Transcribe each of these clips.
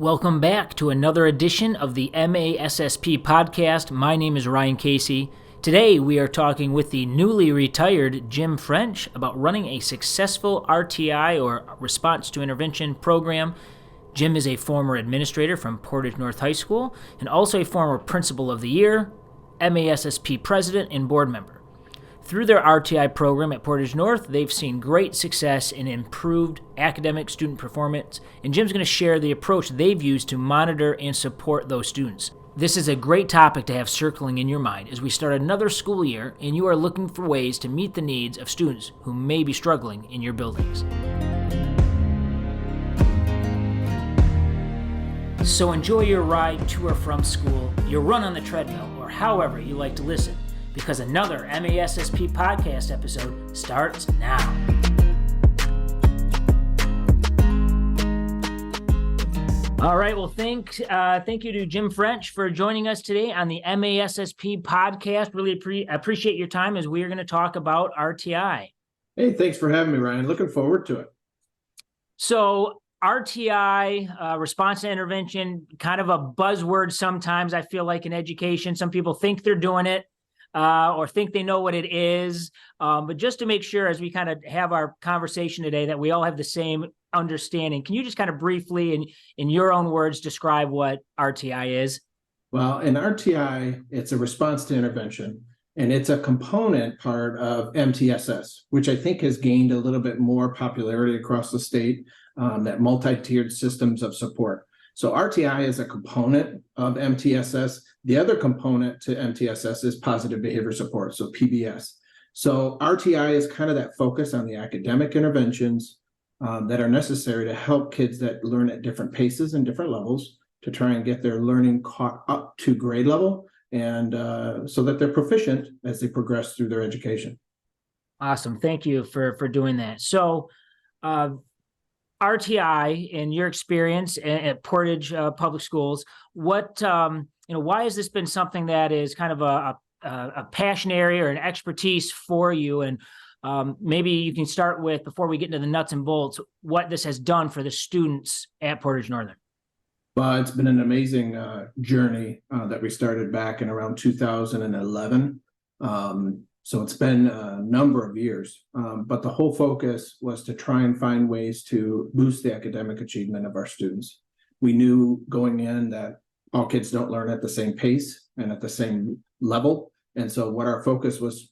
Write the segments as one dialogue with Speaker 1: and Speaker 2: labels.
Speaker 1: Welcome back to another edition of the MASSP podcast. My name is Ryan Casey. Today we are talking with the newly retired Jim French about running a successful RTI or Response to Intervention program. Jim is a former administrator from Portage North High School and also a former Principal of the Year, MASSP President and board member. Through their RTI program at Portage North, they've seen great success in improved academic student performance, and Jim's going to share the approach they've used to monitor and support those students. This is a great topic to have circling in your mind as we start another school year and you are looking for ways to meet the needs of students who may be struggling in your buildings. So enjoy your ride to or from school, your run on the treadmill, or however you like to listen, because another MASSP podcast episode starts now. All right, well, thank you to Jim French for joining us today on the MASSP podcast. Really appreciate your time as we are going to talk about RTI.
Speaker 2: Hey, thanks for having me, Ryan. Looking forward to it.
Speaker 1: So RTI, response to intervention, kind of a buzzword sometimes, I feel like, in education. Some people think they're doing it. Or think they know what it is. But just to make sure, as we kind of have our conversation today, that we all have the same understanding, can you just kind of briefly, in your own words, describe what RTI is?
Speaker 2: Well, in RTI, it's a response to intervention, and it's a component part of MTSS, which I think has gained a little bit more popularity across the state, that multi-tiered systems of support. So RTI is a component of MTSS. The other component to MTSS is positive behavior support, so PBS. So RTI is kind of that focus on the academic interventions that are necessary to help kids that learn at different paces and different levels to try and get their learning caught up to grade level and so that they're proficient as they progress through their education.
Speaker 1: Awesome. Thank you for doing that. So RTI, in your experience at Portage Public Schools, why has this been something that is kind of a passion area or an expertise for you? And maybe you can start with, before we get into the nuts and bolts, what this has done for the students at Portage Northern.
Speaker 2: Well, it's been an amazing journey that we started back in around 2011. So it's been a number of years, but the whole focus was to try and find ways to boost the academic achievement of our students. We knew going in that all kids don't learn at the same pace and at the same level. And so what our focus was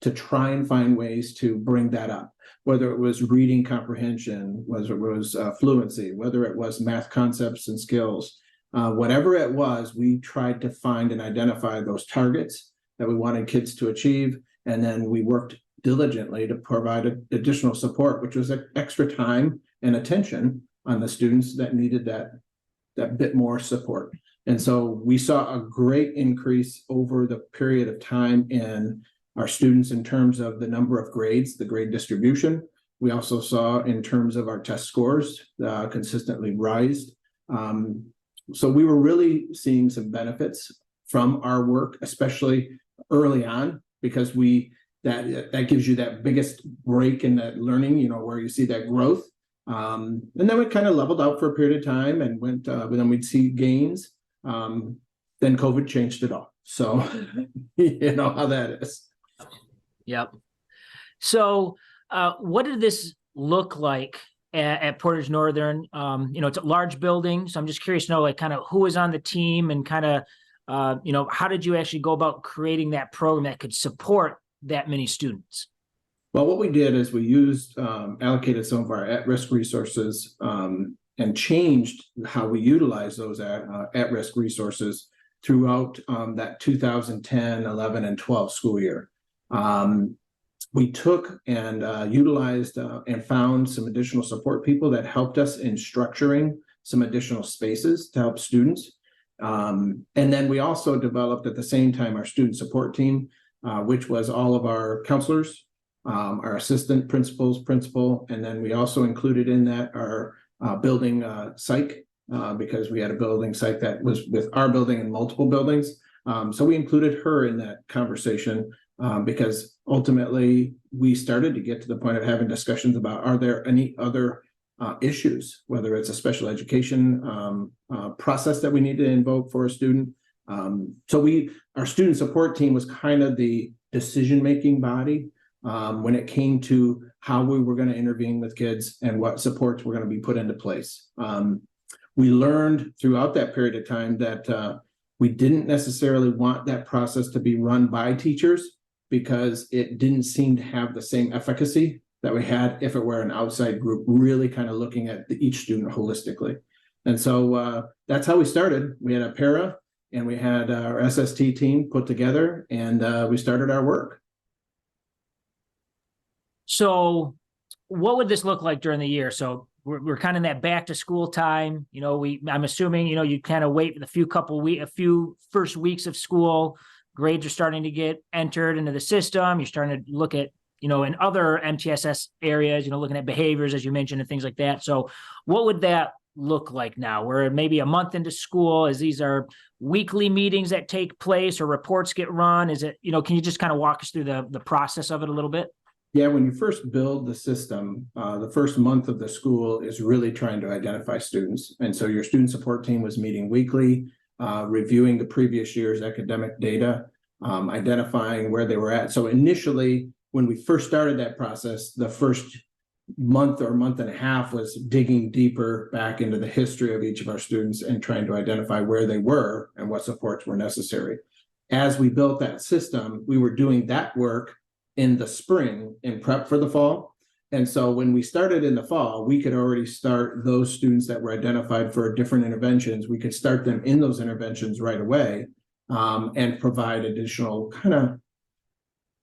Speaker 2: to try and find ways to bring that up, whether it was reading comprehension, whether it was fluency, whether it was math concepts and skills, whatever it was, we tried to find and identify those targets that we wanted kids to achieve. And then we worked diligently to provide additional support, which was extra time and attention on the students that needed that bit more support. And so we saw a great increase over the period of time in our students in terms of the number of grades, the grade distribution. We also saw in terms of our test scores consistently rise. So we were really seeing some benefits from our work, especially early on, because that gives you that biggest break in that learning, where you see that growth. And then we kind of leveled out for a period of time and went, but then we'd see gains. Then COVID changed it all. So you know how that is.
Speaker 1: Yep. So what did this look like at Portage Northern? It's a large building, so I'm just curious to know, like, kind of who was on the team and kind of, how did you actually go about creating that program that could support that many students?
Speaker 2: Well, what we did is we used, allocated some of our at-risk resources and changed how we utilize those at-risk resources throughout that 2010, 11, and 12 school year. We took and utilized and found some additional support people that helped us in structuring some additional spaces to help students. And then we also developed at the same time our student support team, which was all of our counselors, our assistant principals, principal, and then we also included in that our building psych, because we had a building psych that was with our building and multiple buildings. So we included her in that conversation because ultimately we started to get to the point of having discussions about, are there any other issues, whether it's a special education process that we need to invoke for a student. So our student support team was kind of the decision-making body when it came to how we were going to intervene with kids and what supports were going to be put into place. We learned throughout that period of time that we didn't necessarily want that process to be run by teachers because it didn't seem to have the same efficacy that we had if it were an outside group really kind of looking at each student holistically. And so that's how we started. We had a para and we had our SST team put together, and we started our work.
Speaker 1: So what would this look like during the year? So we're kind of in that back to school time. I'm assuming, you kind of wait a few first weeks of school. Grades are starting to get entered into the system. You're starting to look at, in other MTSS areas, looking at behaviors, as you mentioned, and things like that. So what would that look like now? We're maybe a month into school, as these are weekly meetings that take place or reports get run. Is it, can you just kind of walk us through the process of it a little bit?
Speaker 2: Yeah, when you first build the system, the first month of the school is really trying to identify students. And so your student support team was meeting weekly, reviewing the previous year's academic data, identifying where they were at. So initially, when we first started that process, the first month or month and a half was digging deeper back into the history of each of our students and trying to identify where they were and what supports were necessary. As we built that system, we were doing that work in the spring in prep for the fall. And so when we started in the fall, we could already start those students that were identified for different interventions. We could start them in those interventions right away and provide additional kind of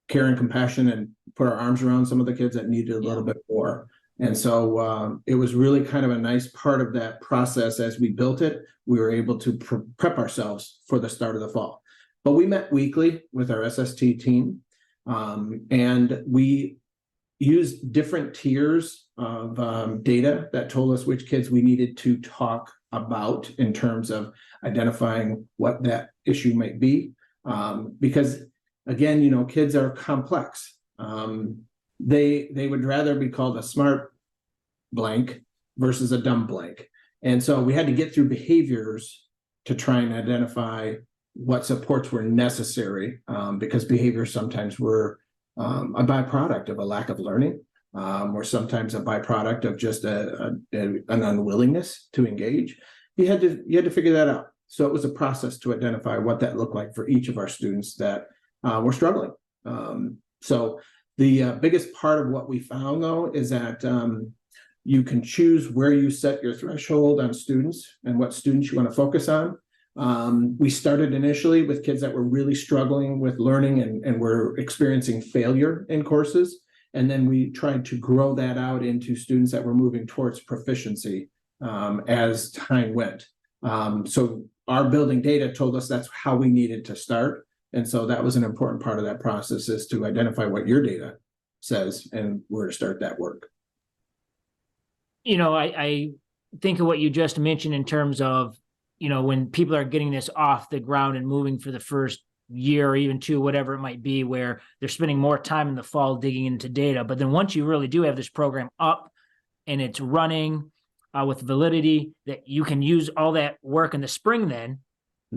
Speaker 2: care and compassion and put our arms around some of the kids that needed a little bit more. And so it was really kind of a nice part of that process. As we built it, we were able to prep ourselves for the start of the fall. But we met weekly with our SST team. And we used different tiers of data that told us which kids we needed to talk about in terms of identifying what that issue might be. Because again, kids are complex. They would rather be called a smart blank versus a dumb blank. And so we had to get through behaviors to try and identify what supports were necessary, because behaviors sometimes were a byproduct of a lack of learning, or sometimes a byproduct of just an unwillingness to engage. You had to figure that out. So it was a process to identify what that looked like for each of our students that were struggling. So the biggest part of what we found, though, is that you can choose where you set your threshold on students and what students you want to focus on. We started initially with kids that were really struggling with learning and were experiencing failure in courses. And then we tried to grow that out into students that were moving towards proficiency as time went. So our building data told us that's how we needed to start. And so that was an important part of that process, is to identify what your data says and where to start that work.
Speaker 1: I think of what you just mentioned in terms of, when people are getting this off the ground and moving for the first year or even two, whatever it might be, where they're spending more time in the fall digging into data. But then once you really do have this program up and it's running with validity, that you can use all that work in the spring then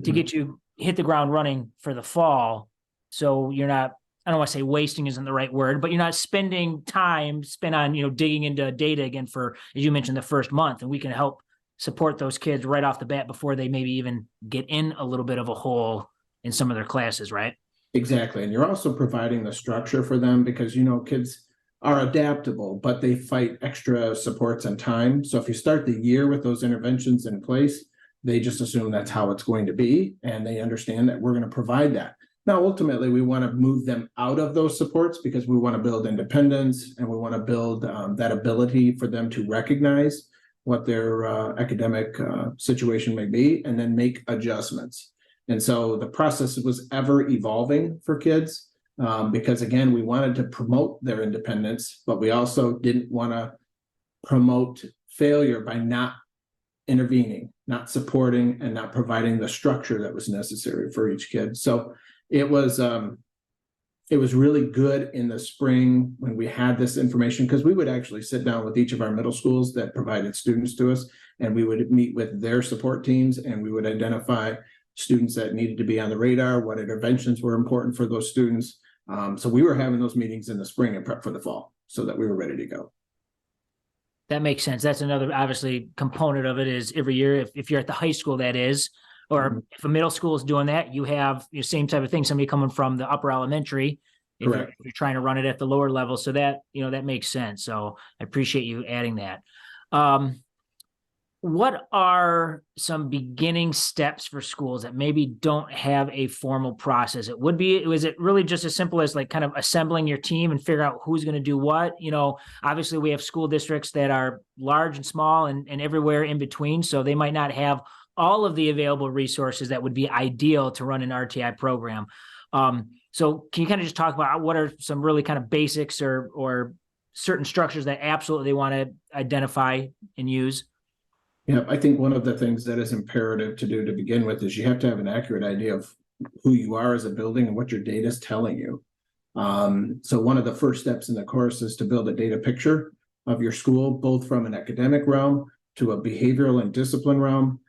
Speaker 1: to get you hit the ground running for the fall. So you're not, I don't want to say wasting isn't the right word, but you're not spending time spent on, digging into data again for, as you mentioned, the first month. And we can help support those kids right off the bat before they maybe even get in a little bit of a hole in some of their classes, right?
Speaker 2: Exactly. And you're also providing the structure for them because, kids are adaptable, but they fight extra supports and time. So if you start the year with those interventions in place, they just assume that's how it's going to be. And they understand that we're going to provide that. Now, ultimately, we want to move them out of those supports because we want to build independence and we want to build that ability for them to recognize what their academic situation may be and then make adjustments. And so the process was ever evolving for kids because, again, we wanted to promote their independence, but we also didn't want to promote failure by not intervening, not supporting, and not providing the structure that was necessary for each kid. So it was It was really good in the spring when we had this information, because we would actually sit down with each of our middle schools that provided students to us, and we would meet with their support teams, and we would identify students that needed to be on the radar, what interventions were important for those students. So we were having those meetings in the spring and prep for the fall so that we were ready to go.
Speaker 1: That makes sense. That's another obviously component of it is every year, if you're at the high school, that is, or if a middle school is doing that, you have the same type of thing, somebody coming from the upper elementary, if you're trying to run it at the lower level. So that, that makes sense. So I appreciate you adding that. What are some beginning steps for schools that maybe don't have a formal process? Was it really just as simple as like kind of assembling your team and figure out who's going to do what? Obviously we have school districts that are large and small and everywhere in between. So they might not have all of the available resources that would be ideal to run an RTI program. So can you kind of just talk about what are some really kind of basics or certain structures that absolutely they want to identify and use?
Speaker 2: Yeah, I think one of the things that is imperative to do to begin with is you have to have an accurate idea of who you are as a building and what your data is telling you. So one of the first steps in the course is to build a data picture of your school, both from an academic realm to a behavioral and discipline realm,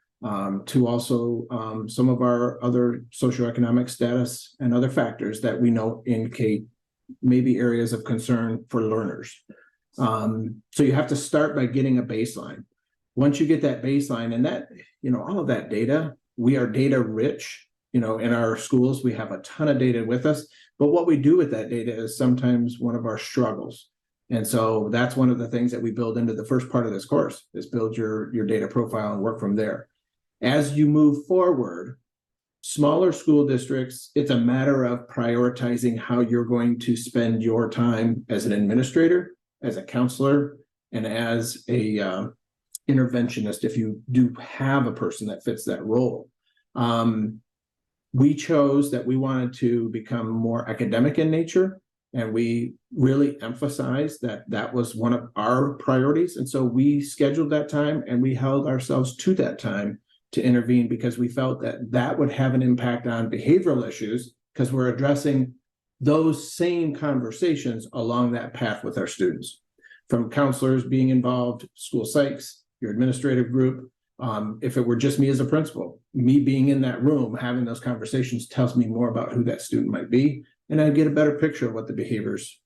Speaker 2: to also some of our other socioeconomic status and other factors that we know indicate maybe areas of concern for learners. So you have to start by getting a baseline. Once you get that baseline and that, all of that data, we are data rich, in our schools, we have a ton of data with us, but what we do with that data is sometimes one of our struggles. And so that's one of the things that we build into the first part of this course is build your data profile and work from there. As you move forward, smaller school districts, it's a matter of prioritizing how you're going to spend your time as an administrator, as a counselor, and as a interventionist, if you do have a person that fits that role. We chose that we wanted to become more academic in nature, and we really emphasized that was one of our priorities. And so we scheduled that time and we held ourselves to that time to intervene, because we felt that would have an impact on behavioral issues, because we're addressing those same conversations along that path with our students, from counselors being involved, school psychs, your administrative group. If it were just me as a principal, me being in that room, having those conversations tells me more about who that student might be, and I get a better picture of what the behaviors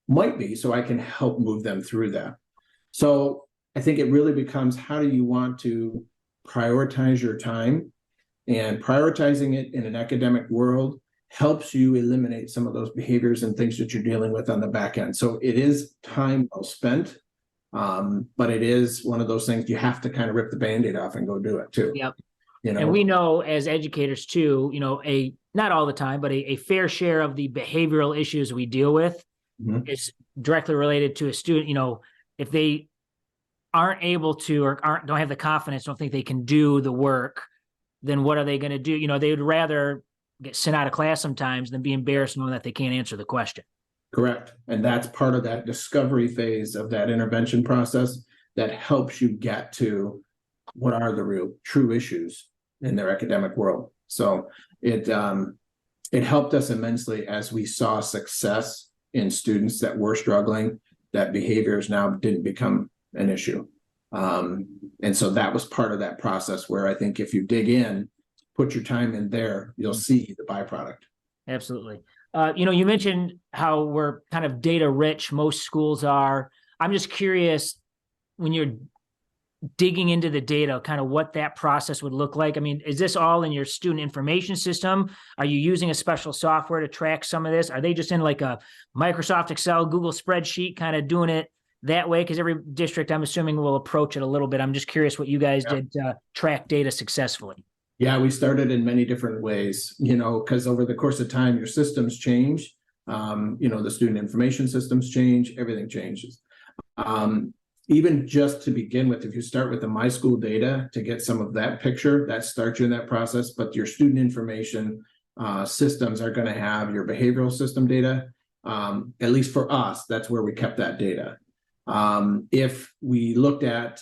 Speaker 2: might be so I can help move them through that. So I think it really becomes, how do you want to prioritize your time? And prioritizing it in an academic world helps you eliminate some of those behaviors and things that you're dealing with on the back end. So it is time well spent. But it is one of those things you have to kind of rip the Band-Aid off and go do it too.
Speaker 1: Yep. And we know as educators too, not all the time, but a fair share of the behavioral issues we deal with is directly related to a student. If they aren't able to, or don't have the confidence, don't think they can do the work, then what are they going to do? They would rather get sent out of class sometimes than be embarrassed knowing that they can't answer the question.
Speaker 2: Correct. And that's part of that discovery phase of that intervention process that helps you get to what are the real true issues in their academic world. So it helped us immensely as we saw success in students that were struggling, that behaviors now didn't become an issue. And so that was part of that process where I think if you dig in, put your time in there, you'll see the byproduct.
Speaker 1: Absolutely. You mentioned how we're kind of data rich, most schools are. I'm just curious, when you're digging into the data, kind of what that process would look like. I mean, is this all in your student information system? Are you using a special software to track some of this? Are they just in like a Microsoft Excel, Google spreadsheet, kind of doing it that way? Because every district, I'm assuming, will approach it a little bit. I'm just curious what you guys did to track data successfully.
Speaker 2: Yeah, we started in many different ways, because over the course of time, your systems change. The student information systems change, everything changes. Even just to begin with, if you start with the My School data to get some of that picture, that starts you in that process, but your student information systems are going to have your behavioral system data. At least for us, that's where we kept that data. If we looked at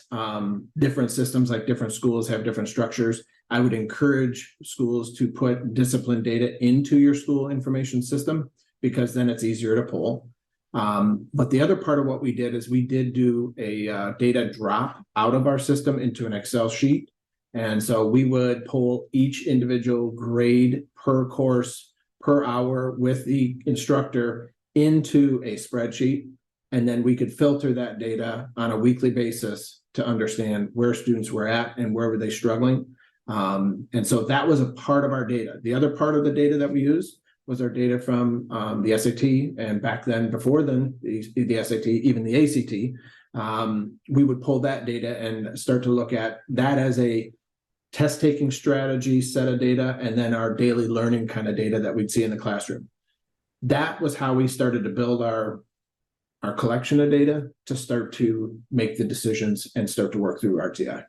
Speaker 2: different systems, like different schools have different structures, I would encourage schools to put discipline data into your school information system, because then it's easier to pull. But the other part of what we did is we did do a data drop out of our system into an Excel sheet. And so we would pull each individual grade per course per hour with the instructor into a spreadsheet. And then we could filter that data on a weekly basis to understand where students were at and where were they struggling. And so that was a part of our data. The other part of the data that we used was our data from the SAT, and back then, before then, the SAT, even the ACT, we would pull that data and start to look at that as a test-taking strategy, set of data, and then our daily learning kind of data that we'd see in the classroom. That was how we started to build our collection of data to start to make the decisions and start to work through RTI.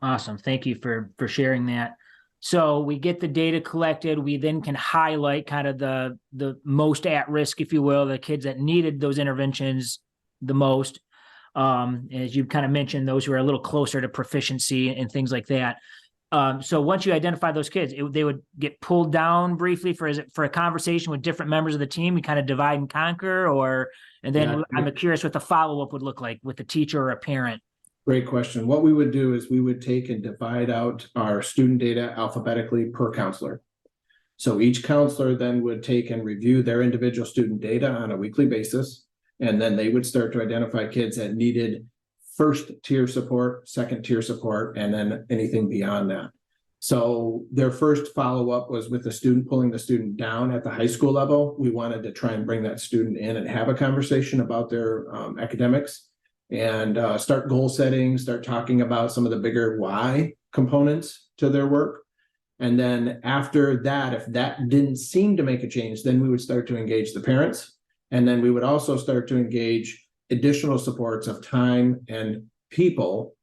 Speaker 1: Awesome. Thank you for sharing that. So we get the data collected. We then can highlight kind of the most at risk, if you will, the kids that needed those interventions the most. As you kind of mentioned, those who are a little closer to proficiency and things like that. So once you identify those kids, they would get pulled down briefly for a conversation with different members of the team. You kind of divide and conquer, and then yeah. I'm curious what the follow-up would look like with a teacher or a parent.
Speaker 2: Great question. What we would do is we would take and divide out our student data alphabetically per counselor. So each counselor then would take and review their individual student data on a weekly basis, and then they would start to identify kids that needed first tier support, second tier support, and then anything beyond that. So their first follow-up was with the student, pulling the student down at the high school level. We wanted to try and bring that student in and have a conversation about their academics, and start goal setting, start talking about some of the bigger why components to their work. And then after that, if that didn't seem to make a change, then we would start to engage the parents. And then we would also start to engage additional supports of time and people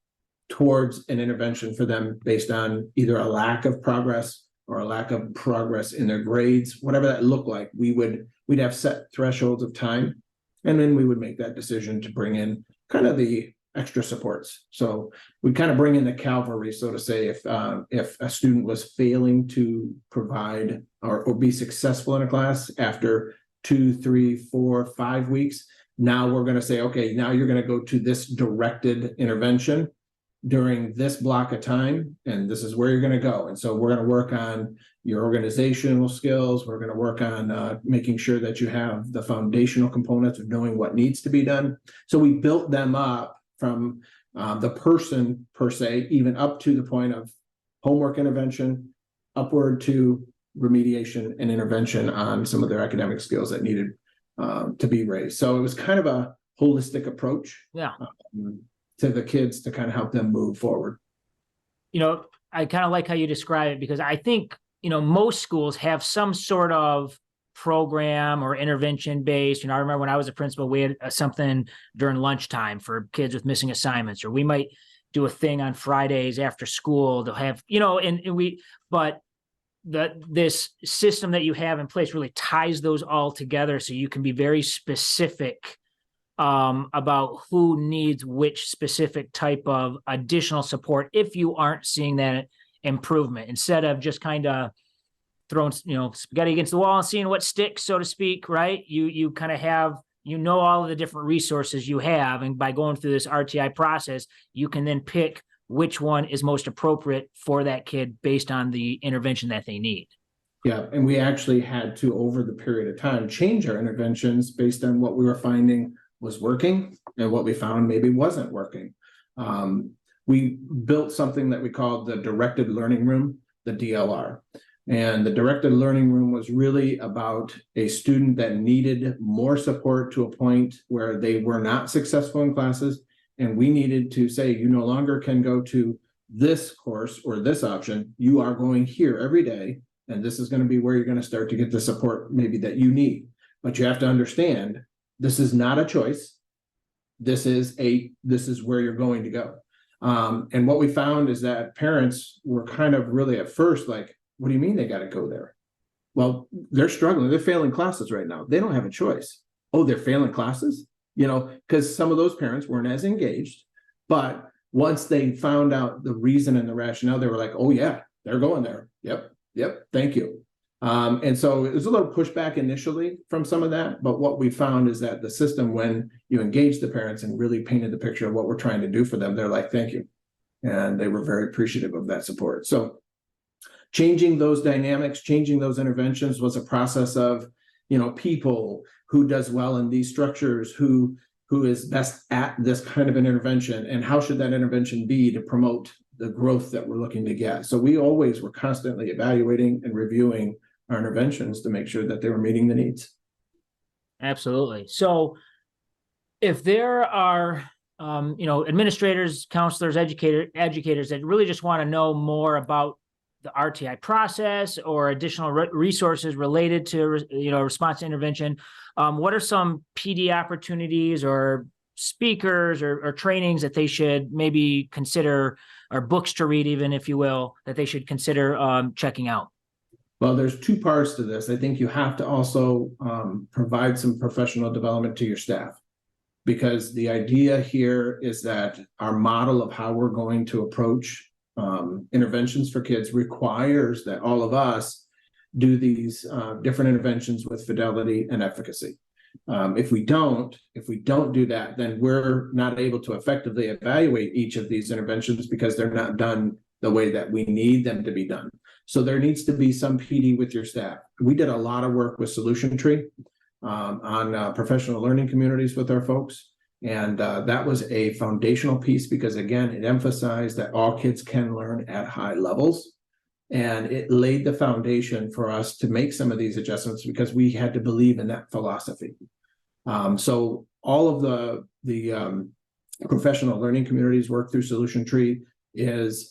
Speaker 2: towards an intervention for them based on either a lack of progress or a lack of progress in their grades, whatever that looked like. We'd have set thresholds of time, and then we would make that decision to bring in kind of the extra supports. So we kind of bring in the cavalry, so to say, if a student was failing to provide or be successful in a class after 2, 3, 4, 5 weeks, now we're going to say, okay, now you're going to go to this directed intervention during this block of time, and this is where you're going to go. And so we're going to work on your organizational skills. We're going to work on making sure that you have the foundational components of knowing what needs to be done. So we built them up from the person per se, even up to the point of homework intervention, upward to remediation and intervention on some of their academic skills that needed to be raised. So it was kind of a holistic approach.
Speaker 1: Yeah.
Speaker 2: To the kids to kind of help them move forward.
Speaker 1: You know, I kind of like how you describe it, because I think, most schools have some sort of program or intervention based. I remember when I was a principal, we had something during lunchtime for kids with missing assignments, or we might do a thing on Fridays after school to have, but this system that you have in place really ties those all together so you can be very specific about who needs which specific type of additional support if you aren't seeing that improvement, instead of just kind of throwing spaghetti against the wall and seeing what sticks, so to speak, right? You kind of have all of the different resources you have, and by going through this RTI process, you can then pick which one is most appropriate for that kid based on the intervention that they need.
Speaker 2: Yeah, and we actually had to, over the period of time, change our interventions based on what we were finding was working and what we found maybe wasn't working. We built something that we called the Directed Learning Room, the DLR. And the Directed Learning Room was really about a student that needed more support to a point where they were not successful in classes. And we needed to say, you no longer can go to this course or this option. You are going here every day. And this is going to be where you're going to start to get the support maybe that you need. But you have to understand, this is not a choice. This is where you're going to go. And what we found is that parents were kind of really at first like, what do you mean they got to go there? Well, they're struggling. They're failing classes right now. They don't have a choice. Oh, they're failing classes? Because some of those parents weren't as engaged. But once they found out the reason and the rationale, they were like, oh yeah, they're going there. Yep. Thank you. And so it was a little pushback initially from some of that, but what we found is that the system, when you engage the parents and really painted the picture of what we're trying to do for them, they're like, thank you. And they were very appreciative of that support. So changing those dynamics, changing those interventions was a process of, people who does well in these structures, who is best at this kind of an intervention, and how should that intervention be to promote the growth that we're looking to get. So we always were constantly evaluating and reviewing our interventions to make sure that they were meeting the needs.
Speaker 1: Absolutely. So if there are, administrators, counselors, educators that really just want to know more about the RTI process or additional resources related to, response to intervention, what are some PD opportunities or speakers or trainings that they should maybe consider, or books to read, even, if you will, that they should consider checking out?
Speaker 2: Well, there's two parts to this. I think you have to also provide some professional development to your staff, because the idea here is that our model of how we're going to approach interventions for kids requires that all of us do these different interventions with fidelity and efficacy. If we don't do that, then we're not able to effectively evaluate each of these interventions because they're not done the way that we need them to be done. So there needs to be some PD with your staff. We did a lot of work with Solution Tree on professional learning communities with our folks. And that was a foundational piece because, again, it emphasized that all kids can learn at high levels. And it laid the foundation for us to make some of these adjustments because we had to believe in that philosophy. So all of the professional learning communities work through Solution Tree is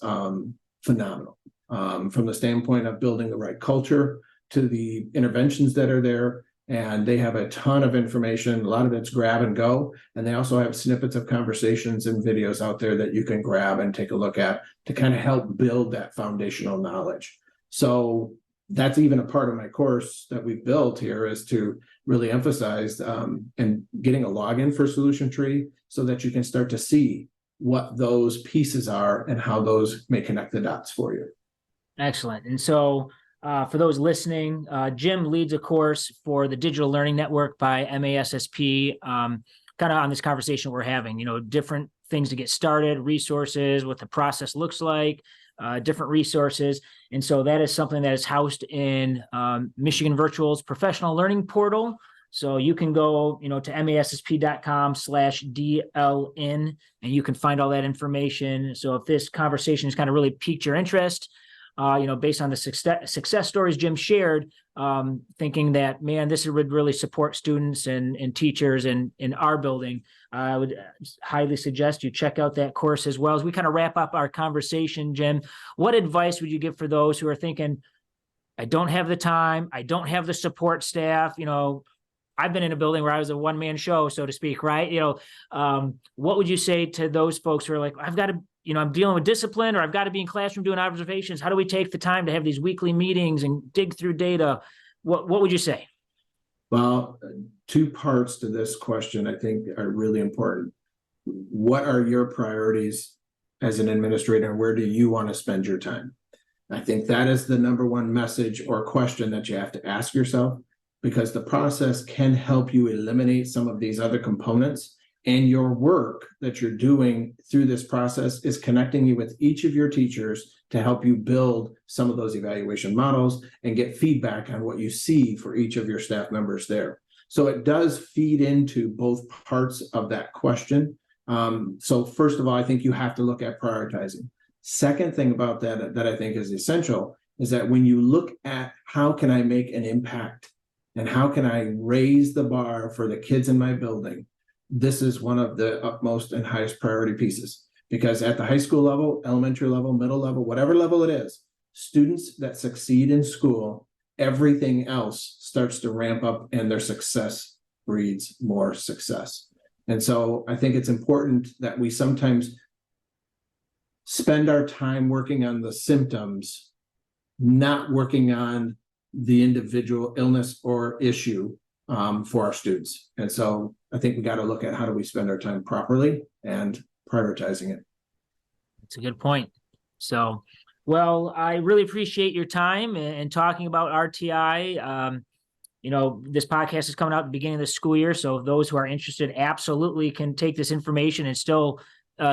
Speaker 2: phenomenal from the standpoint of building the right culture to the interventions that are there. And they have a ton of information. A lot of it's grab and go. And they also have snippets of conversations and videos out there that you can grab and take a look at to kind of help build that foundational knowledge. So that's even a part of my course that we've built here, is to really emphasize and getting a login for Solution Tree so that you can start to see what those pieces are and how those may connect the dots for you.
Speaker 1: Excellent. And so for those listening, Jim leads a course for the Digital Learning Network by MASSP, kind of on this conversation we're having, different things to get started, resources, what the process looks like, different resources. And so that is something that is housed in Michigan Virtual's professional learning portal. So you can go, to massp.com/DLN, and you can find all that information. So if this conversation has kind of really piqued your interest, based on the success stories Jim shared, thinking that, man, this would really support students and teachers in our building, I would highly suggest you check out that course as well. As we kind of wrap up our conversation, Jim, what advice would you give for those who are thinking, I don't have the time, I don't have the support staff, I've been in a building where I was a one-man show, so to speak, right? What would you say to those folks who are like, I've got to, I'm dealing with discipline, or I've got to be in classroom doing observations. How do we take the time to have these weekly meetings and dig through data? What would you say?
Speaker 2: Well, two parts to this question I think are really important. What are your priorities as an administrator, and where do you want to spend your time? I think that is the number one message or question that you have to ask yourself, because the process can help you eliminate some of these other components. And your work that you're doing through this process is connecting you with each of your teachers to help you build some of those evaluation models and get feedback on what you see for each of your staff members there. So it does feed into both parts of that question. So first of all, I think you have to look at prioritizing. Second thing about that I think is essential is that when you look at how can I make an impact and how can I raise the bar for the kids in my building, this is one of the utmost and highest priority pieces, because at the high school level, elementary level, middle level, whatever level it is, students that succeed in school, everything else starts to ramp up and their success breeds more success. And so I think it's important that we sometimes spend our time working on the symptoms, not working on the individual illness or issue for our students. And so I think we got to look at how do we spend our time properly and prioritizing it.
Speaker 1: That's a good point. So Well, I really appreciate your time and talking about RTI. This podcast is coming out at the beginning of the school year, so those who are interested absolutely can take this information and still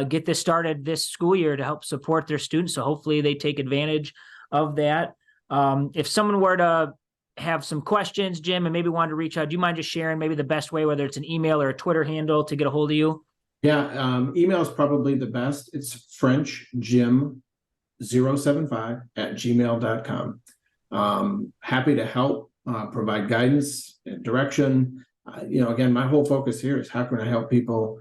Speaker 1: get this started this school year to help support their students. So hopefully they take advantage of that. If someone were to have some questions, Jim, and maybe wanted to reach out, do you mind just sharing maybe the best way, whether it's an email or a Twitter handle to get a hold of you?
Speaker 2: Yeah, email is probably the best. It's FrenchJim075@gmail.com. Happy to help, provide guidance and direction. Again, my whole focus here is how can I help people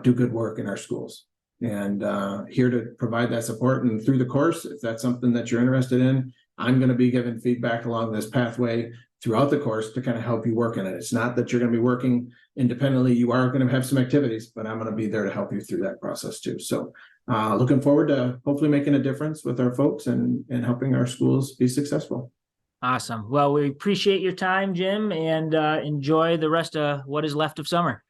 Speaker 2: do good work in our schools, and here to provide that support. And through the course, if that's something that you're interested in, I'm going to be giving feedback along this pathway throughout the course to kind of help you work in it. It's not that you're going to be working independently. You are going to have some activities, but I'm going to be there to help you through that process too. So looking forward to hopefully making a difference with our folks and helping our schools be successful.
Speaker 1: Awesome. Well, we appreciate your time, Jim, and enjoy the rest of what is left of summer.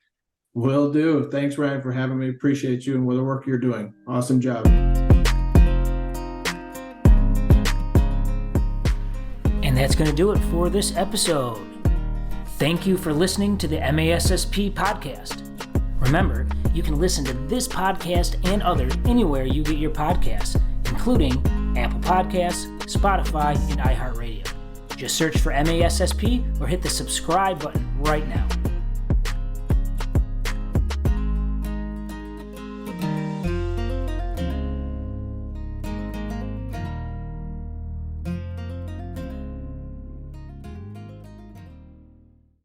Speaker 2: Will do. Thanks, Ryan, for having me. Appreciate you and the work you're doing. Awesome job.
Speaker 1: And that's going to do it for this episode. Thank you for listening to the MASSP podcast. Remember, you can listen to this podcast and others anywhere you get your podcasts, including Apple Podcasts, Spotify, and iHeartRadio. Just search for MASSP or hit the subscribe button right now.